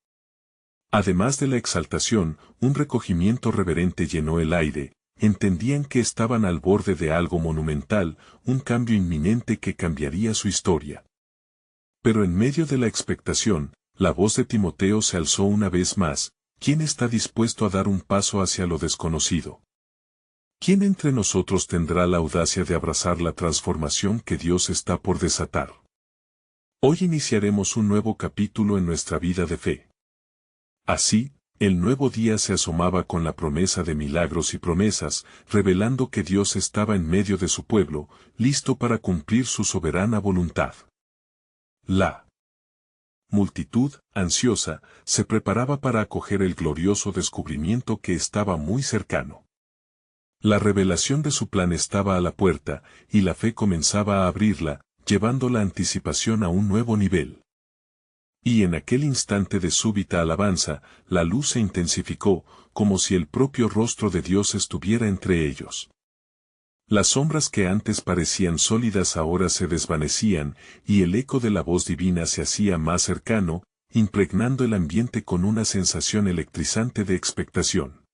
A: Además de la exaltación, un recogimiento reverente llenó el aire, entendían que estaban al borde de algo monumental, un cambio inminente que cambiaría su historia. Pero en medio de la expectación, la voz de Timoteo se alzó una vez más: ¿quién está dispuesto a dar un paso hacia lo desconocido? ¿Quién entre nosotros tendrá la audacia de abrazar la transformación que Dios está por desatar? Hoy iniciaremos un nuevo capítulo en nuestra vida de fe. Así, el nuevo día se asomaba con la promesa de milagros y promesas, revelando que Dios estaba en medio de su pueblo, listo para cumplir su soberana voluntad. La multitud, ansiosa, se preparaba para acoger el glorioso descubrimiento que estaba muy cercano. La revelación de su plan estaba a la puerta, y la fe comenzaba a abrirla, llevando la anticipación a un nuevo nivel. Y en aquel instante de súbita alabanza, la luz se intensificó, como si el propio rostro de Dios estuviera entre ellos. Las sombras que antes parecían sólidas ahora se desvanecían, y el eco de la voz divina se hacía más cercano, impregnando el ambiente con una sensación electrizante de expectación.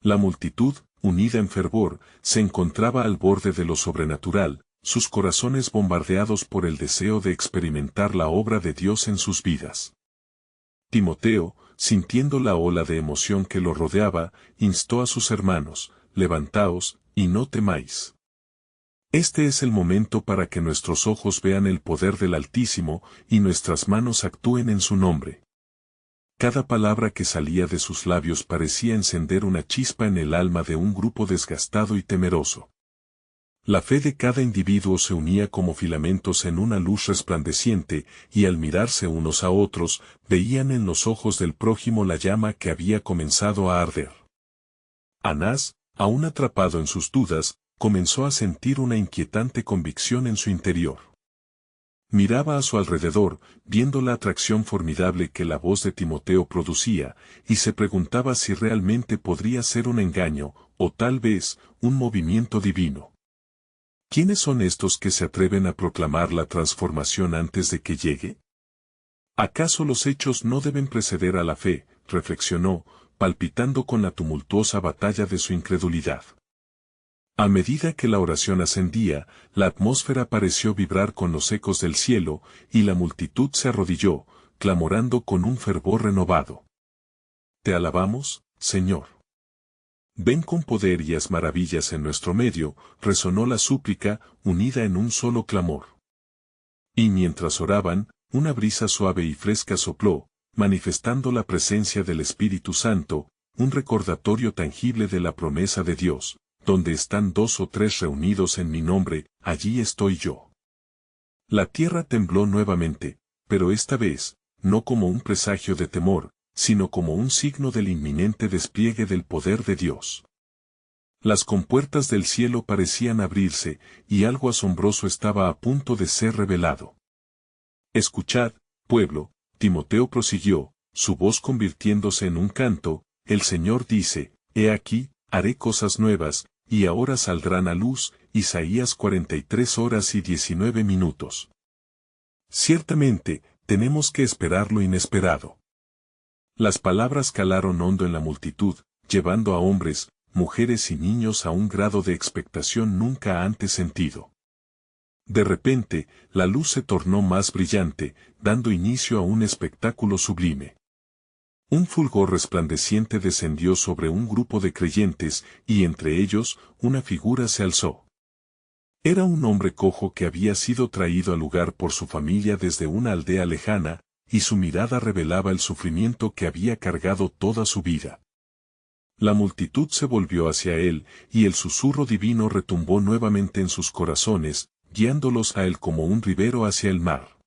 A: La multitud, unida en fervor, se encontraba al borde de lo sobrenatural, sus corazones bombardeados por el deseo de experimentar la obra de Dios en sus vidas. Timoteo, sintiendo la ola de emoción que lo rodeaba, instó a sus hermanos: levantaos, y no temáis. Este es el momento para que nuestros ojos vean el poder del Altísimo, y nuestras manos actúen en su nombre. Cada palabra que salía de sus labios parecía encender una chispa en el alma de un grupo desgastado y temeroso. La fe de cada individuo se unía como filamentos en una luz resplandeciente, y al mirarse unos a otros, veían en los ojos del prójimo la llama que había comenzado a arder. Anás, aún atrapado en sus dudas, comenzó a sentir una inquietante convicción en su interior. Miraba a su alrededor, viendo la atracción formidable que la voz de Timoteo producía, y se preguntaba si realmente podría ser un engaño, o tal vez, un movimiento divino. ¿Quiénes son estos que se atreven a proclamar la transformación antes de que llegue? ¿Acaso los hechos no deben preceder a la fe?, reflexionó, palpitando con la tumultuosa batalla de su incredulidad. A medida que la oración ascendía, la atmósfera pareció vibrar con los ecos del cielo, y la multitud se arrodilló, clamorando con un fervor renovado. Te alabamos, Señor. Ven con poder y haz maravillas en nuestro medio, resonó la súplica, unida en un solo clamor. Y mientras oraban, una brisa suave y fresca sopló, manifestando la presencia del Espíritu Santo, un recordatorio tangible de la promesa de Dios: donde están 2 o 3 reunidos en mi nombre, allí estoy yo. La tierra tembló nuevamente, pero esta vez, no como un presagio de temor, sino como un signo del inminente despliegue del poder de Dios. Las compuertas del cielo parecían abrirse, y algo asombroso estaba a punto de ser revelado. Escuchad, pueblo, Timoteo prosiguió, su voz convirtiéndose en un canto: el Señor dice: he aquí, haré cosas nuevas, y ahora saldrán a luz. Isaías 43:19. Ciertamente, tenemos que esperar lo inesperado. Las palabras calaron hondo en la multitud, llevando a hombres, mujeres y niños a un grado de expectación nunca antes sentido. De repente, la luz se tornó más brillante, dando inicio a un espectáculo sublime. Un fulgor resplandeciente descendió sobre un grupo de creyentes, y entre ellos, una figura se alzó. Era un hombre cojo que había sido traído al lugar por su familia desde una aldea lejana, y su mirada revelaba el sufrimiento que había cargado toda su vida. La multitud se volvió hacia él, y el susurro divino retumbó nuevamente en sus corazones, guiándolos a él como un ribero hacia el mar.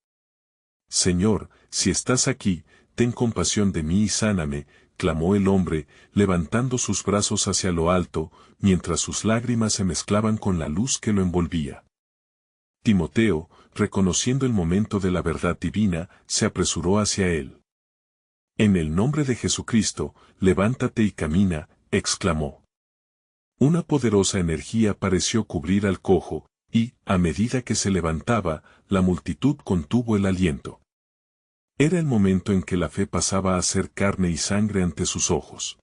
A: Señor, si estás aquí, ten compasión de mí y sáname, clamó el hombre, levantando sus brazos hacia lo alto, mientras sus lágrimas se mezclaban con la luz que lo envolvía. Timoteo, reconociendo el momento de la verdad divina, se apresuró hacia él. En el nombre de Jesucristo, levántate y camina, exclamó. Una poderosa energía pareció cubrir al cojo, y, a medida que se levantaba, la multitud contuvo el aliento. Era el momento en que la fe pasaba a ser carne y sangre ante sus ojos.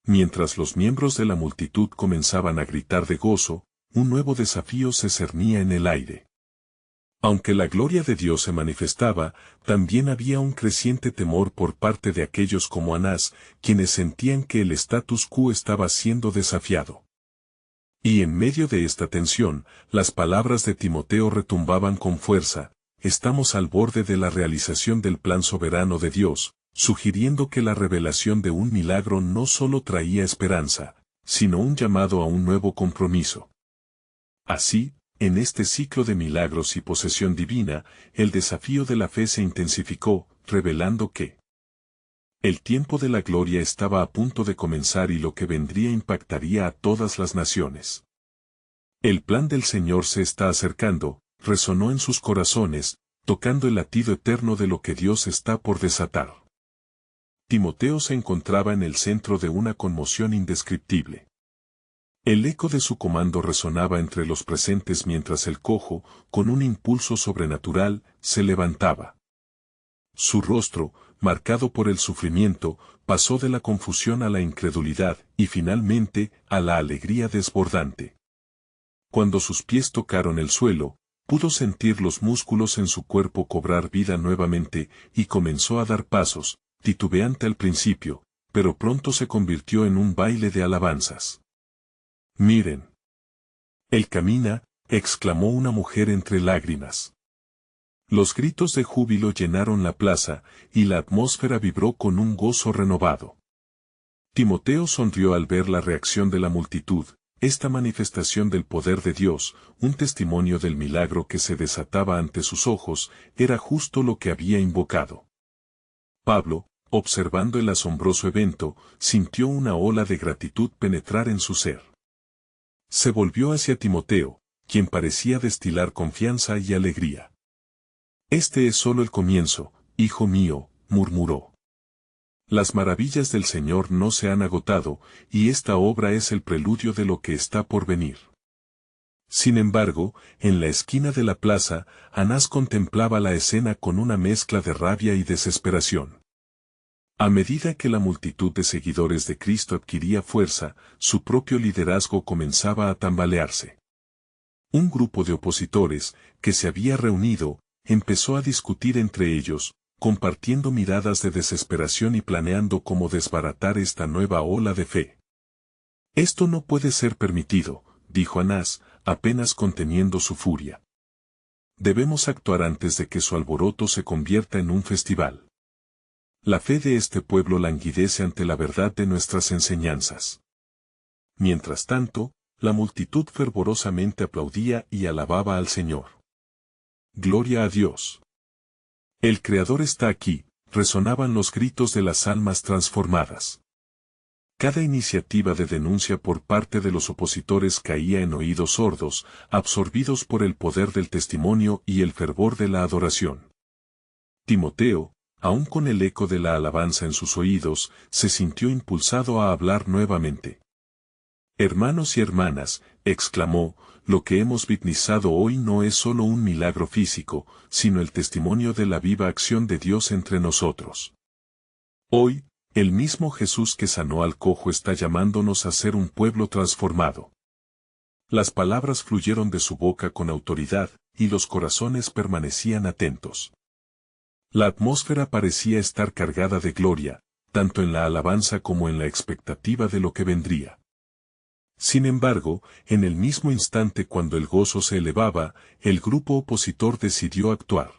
A: Mientras los miembros de la multitud comenzaban a gritar de gozo, un nuevo desafío se cernía en el aire. Aunque la gloria de Dios se manifestaba, también había un creciente temor por parte de aquellos como Anás, quienes sentían que el status quo estaba siendo desafiado. Y en medio de esta tensión, las palabras de Timoteo retumbaban con fuerza: estamos al borde de la realización del plan soberano de Dios, sugiriendo que la revelación de un milagro no solo traía esperanza, sino un llamado a un nuevo compromiso. Así, en este ciclo de milagros y posesión divina, el desafío de la fe se intensificó, revelando que el tiempo de la gloria estaba a punto de comenzar y lo que vendría impactaría a todas las naciones. El plan del Señor se está acercando, resonó en sus corazones, tocando el latido eterno de lo que Dios está por desatar. Timoteo se encontraba en el centro de una conmoción indescriptible. El eco de su comando resonaba entre los presentes mientras el cojo, con un impulso sobrenatural, se levantaba. Su rostro, marcado por el sufrimiento, pasó de la confusión a la incredulidad y finalmente a la alegría desbordante. Cuando sus pies tocaron el suelo, pudo sentir los músculos en su cuerpo cobrar vida nuevamente y comenzó a dar pasos, titubeante al principio, pero pronto se convirtió en un baile de alabanzas. «Miren. Él camina», exclamó una mujer entre lágrimas. Los gritos de júbilo llenaron la plaza, y la atmósfera vibró con un gozo renovado. Timoteo sonrió al ver la reacción de la multitud, esta manifestación del poder de Dios, un testimonio del milagro que se desataba ante sus ojos, era justo lo que había invocado. Pablo, observando el asombroso evento, sintió una ola de gratitud penetrar en su ser. Se volvió hacia Timoteo, quien parecía destilar confianza y alegría. «Este es solo el comienzo, hijo mío», murmuró. «Las maravillas del Señor no se han agotado, y esta obra es el preludio de lo que está por venir». Sin embargo, en la esquina de la plaza, Anás contemplaba la escena con una mezcla de rabia y desesperación. A medida que la multitud de seguidores de Cristo adquiría fuerza, su propio liderazgo comenzaba a tambalearse. Un grupo de opositores, que se había reunido, empezó a discutir entre ellos, compartiendo miradas de desesperación y planeando cómo desbaratar esta nueva ola de fe. «Esto no puede ser permitido», dijo Anás, apenas conteniendo su furia. «Debemos actuar antes de que su alboroto se convierta en un festival. La fe de este pueblo languidece ante la verdad de nuestras enseñanzas». Mientras tanto, la multitud fervorosamente aplaudía y alababa al Señor. «Gloria a Dios. El Creador está aquí», resonaban los gritos de las almas transformadas. Cada iniciativa de denuncia por parte de los opositores caía en oídos sordos, absorbidos por el poder del testimonio y el fervor de la adoración. Timoteo, aún con el eco de la alabanza en sus oídos, se sintió impulsado a hablar nuevamente. «Hermanos y hermanas», exclamó, «lo que hemos vislumbrado hoy no es solo un milagro físico, sino el testimonio de la viva acción de Dios entre nosotros. Hoy, el mismo Jesús que sanó al cojo está llamándonos a ser un pueblo transformado». Las palabras fluyeron de su boca con autoridad, y los corazones permanecían atentos. La atmósfera parecía estar cargada de gloria, tanto en la alabanza como en la expectativa de lo que vendría. Sin embargo, en el mismo instante cuando el gozo se elevaba, el grupo opositor decidió actuar.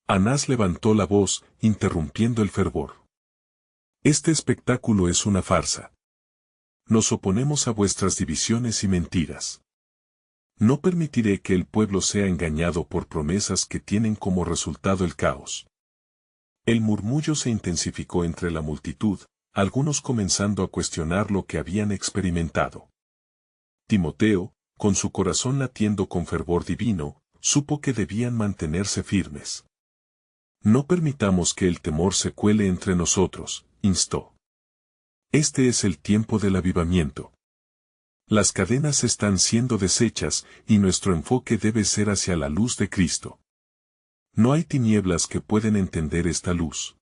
A: Anás levantó la voz, interrumpiendo el fervor. «Este espectáculo es una farsa. Nos oponemos a vuestras divisiones y mentiras. No permitiré que el pueblo sea engañado por promesas que tienen como resultado el caos». El murmullo se intensificó entre la multitud, algunos comenzando a cuestionar lo que habían experimentado. Timoteo, con su corazón latiendo con fervor divino, supo que debían mantenerse firmes. «No permitamos que el temor se cuele entre nosotros», instó. «Este es el tiempo del avivamiento. Las cadenas están siendo deshechas y nuestro enfoque debe ser hacia la luz de Cristo. No hay tinieblas que pueden entender esta luz».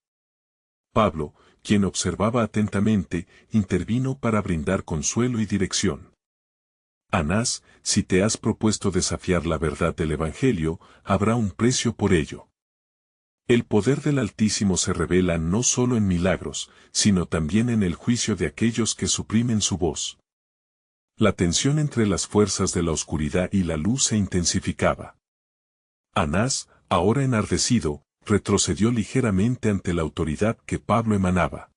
A: Pablo, quien observaba atentamente, intervino para brindar consuelo y dirección. Anás, si te has propuesto desafiar la verdad del Evangelio, habrá un precio por ello. El poder del Altísimo se revela no solo en milagros, sino también en el juicio de aquellos que suprimen su voz. La tensión entre las fuerzas de la oscuridad y la luz se intensificaba. Anás, ahora enardecido, retrocedió ligeramente ante la autoridad que Pablo emanaba.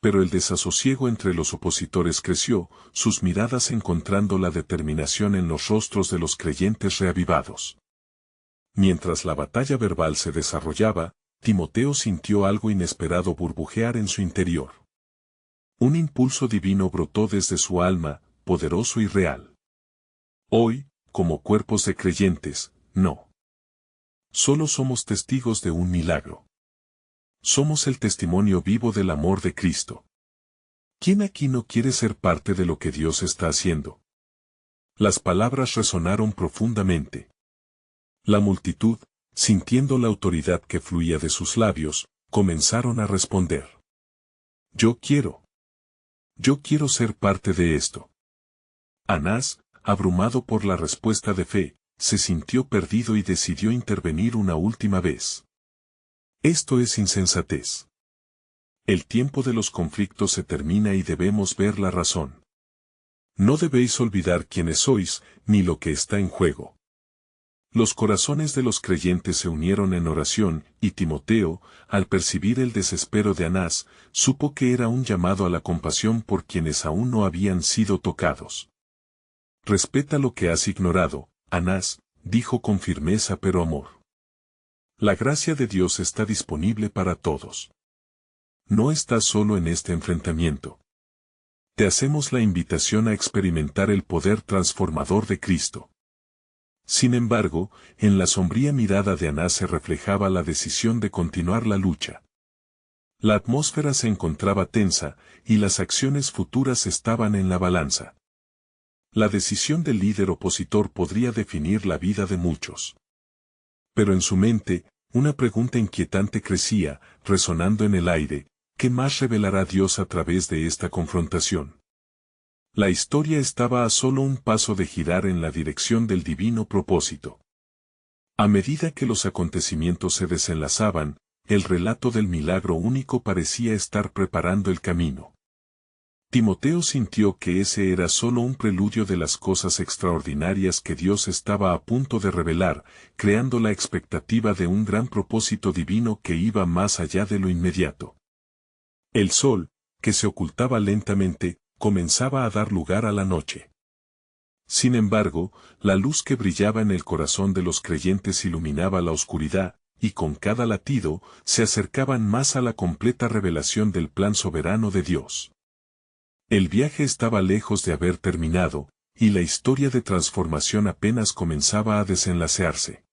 A: Pero el desasosiego entre los opositores creció, sus miradas encontrando la determinación en los rostros de los creyentes reavivados. Mientras la batalla verbal se desarrollaba, Timoteo sintió algo inesperado burbujear en su interior. Un impulso divino brotó desde su alma, poderoso y real. Hoy, como cuerpos de creyentes, no. Solo somos testigos de un milagro. Somos el testimonio vivo del amor de Cristo. ¿Quién aquí no quiere ser parte de lo que Dios está haciendo? Las palabras resonaron profundamente. La multitud, sintiendo la autoridad que fluía de sus labios, comenzaron a responder. Yo quiero ser parte de esto. Anás, abrumado por la respuesta de fe, se sintió perdido y decidió intervenir una última vez. Esto es insensatez. El tiempo de los conflictos se termina y debemos ver la razón. No debéis olvidar quiénes sois, ni lo que está en juego. Los corazones de los creyentes se unieron en oración, y Timoteo, al percibir el desespero de Anás, supo que era un llamado a la compasión por quienes aún no habían sido tocados. Respeta lo que has ignorado, Anás, dijo con firmeza pero amor. La gracia de Dios está disponible para todos. No estás solo en este enfrentamiento. Te hacemos la invitación a experimentar el poder transformador de Cristo. Sin embargo, en la sombría mirada de Anás se reflejaba la decisión de continuar la lucha. La atmósfera se encontraba tensa, y las acciones futuras estaban en la balanza. La decisión del líder opositor podría definir la vida de muchos. Pero en su mente, una pregunta inquietante crecía, resonando en el aire: ¿qué más revelará Dios a través de esta confrontación? La historia estaba a solo un paso de girar en la dirección del divino propósito. A medida que los acontecimientos se desenlazaban, el relato del milagro único parecía estar preparando el camino. Timoteo sintió que ese era solo un preludio de las cosas extraordinarias que Dios estaba a punto de revelar, creando la expectativa de un gran propósito divino que iba más allá de lo inmediato. El sol, que se ocultaba lentamente, comenzaba a dar lugar a la noche. Sin embargo, la luz que brillaba en el corazón de los creyentes iluminaba la oscuridad, y con cada latido, se acercaban más a la completa revelación del plan soberano de Dios. El viaje estaba lejos de haber terminado, y la historia de transformación apenas comenzaba a desenlacearse.